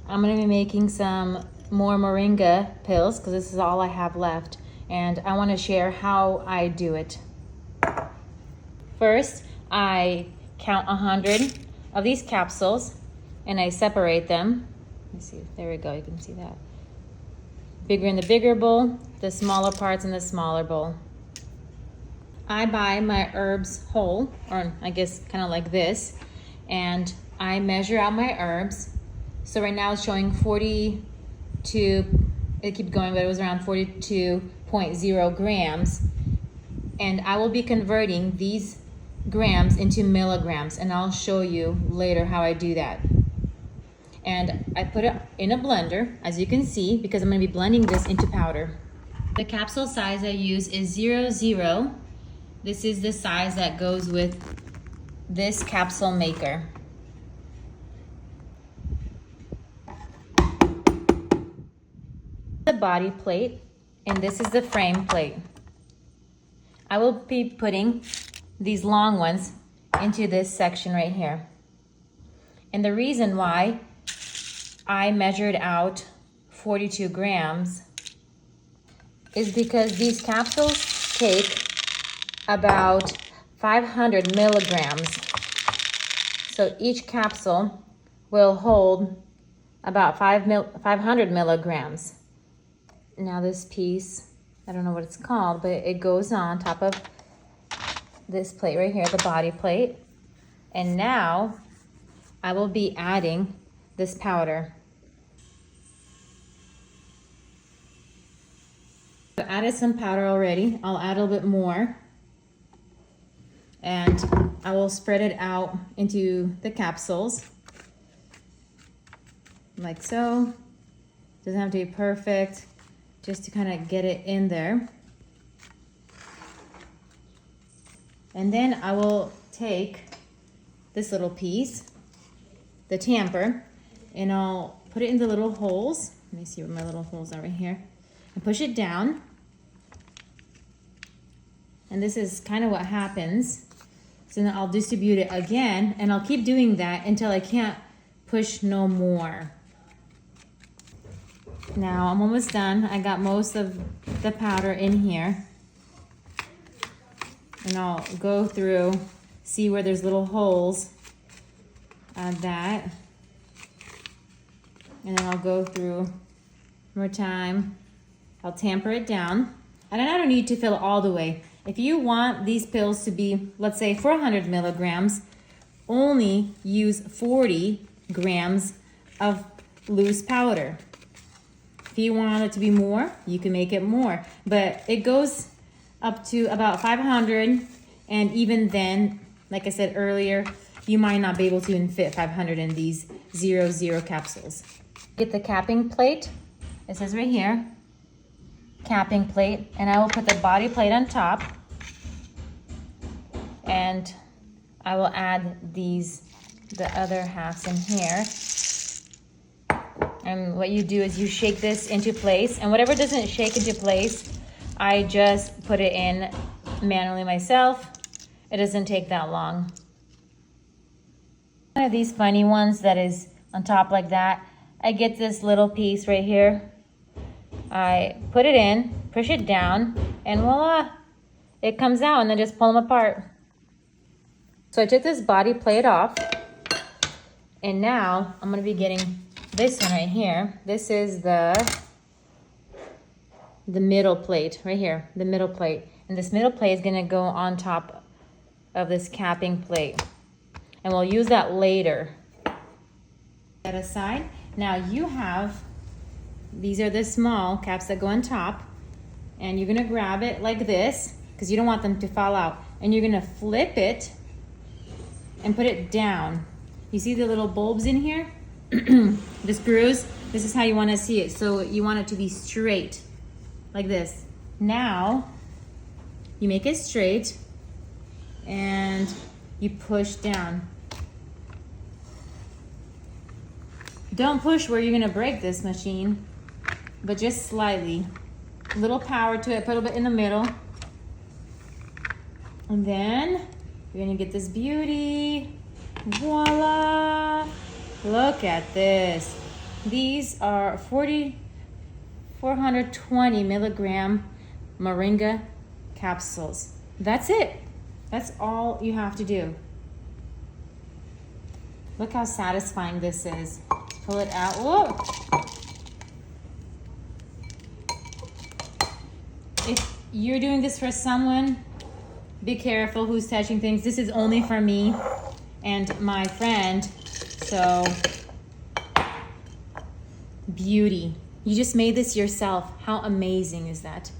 I'm gonna be making some more moringa pills because this is all I have left, and I want to share how I do it. First, I count 100 of these capsules and I separate them. Let me see, there we go, you can see that. Bigger in the bigger bowl, the smaller parts in the smaller bowl. I buy my herbs whole, or I guess kind of like this, and I measure out my herbs. So right now it's showing 42, it keeps going, but it was around 42.0 grams. And I will be converting these grams into milligrams, and I'll show you later how I do that. And I put it in a blender, as you can see, because I'm gonna be blending this into powder. The capsule size I use is 00. This is the size that goes with this capsule maker. The body plate, and this is the frame plate. I will be putting these long ones into this section right here. And the reason why I measured out 42 grams is because these capsules take about 500 milligrams. So each capsule will hold about 500 milligrams. Now this piece, I don't know what it's called, but it goes on top of this plate right here, the body plate. And now I will be adding this powder. I added some powder already. I'll add a little bit more. And I will spread it out into the capsules. Like so. Doesn't have to be perfect, just to kind of get it in there. And then I will take this little piece, the tamper, and I'll put it in the little holes. Let me see where my little holes are right here. And push it down. And this is kind of what happens. So then I'll distribute it again, and I'll keep doing that until I can't push no more. Now I'm almost done. I got most of the powder in here. And I'll go through, see where there's little holes, add that. And then I'll go through one more time. I'll tamper it down. And I don't need to fill it all the way. If you want these pills to be, let's say 400 milligrams, only use 40 grams of loose powder. If you want it to be more, you can make it more. But it goes up to about 500, and even then, like I said earlier, you might not be able to even fit 500 in these 00 capsules. Get the capping plate. It says right here, capping plate, and I will put the body plate on top, and I will add the other halves in here. And what you do is you shake this into place, and whatever doesn't shake into place, I just put it in manually myself. It doesn't take that long. One of these funny ones that is on top like that, I get this little piece right here. I put it in, push it down, and voila, it comes out, and then just pull them apart. So I took this body plate off, and now I'm gonna be getting this one right here. This is the middle plate right here, the middle plate. And this middle plate is gonna go on top of this capping plate. And we'll use that later. Set aside. Now you have, these are the small caps that go on top. And you're gonna grab it like this, because you don't want them to fall out. And you're gonna flip it and put it down. You see the little bulbs in here? The screws, this is how you want to see it. So you want it to be straight, like this. Now, you make it straight, and you push down. Don't push where you're gonna break this machine, but just slightly. A little power to it, put a little bit in the middle. And then, you're gonna get this beauty. Voila! Look at this. These are 420 milligram Moringa capsules. That's it. That's all you have to do. Look how satisfying this is. Pull it out. Whoa. If you're doing this for someone, be careful who's touching things. This is only for me and my friend. So, beauty. You just made this yourself. How amazing is that?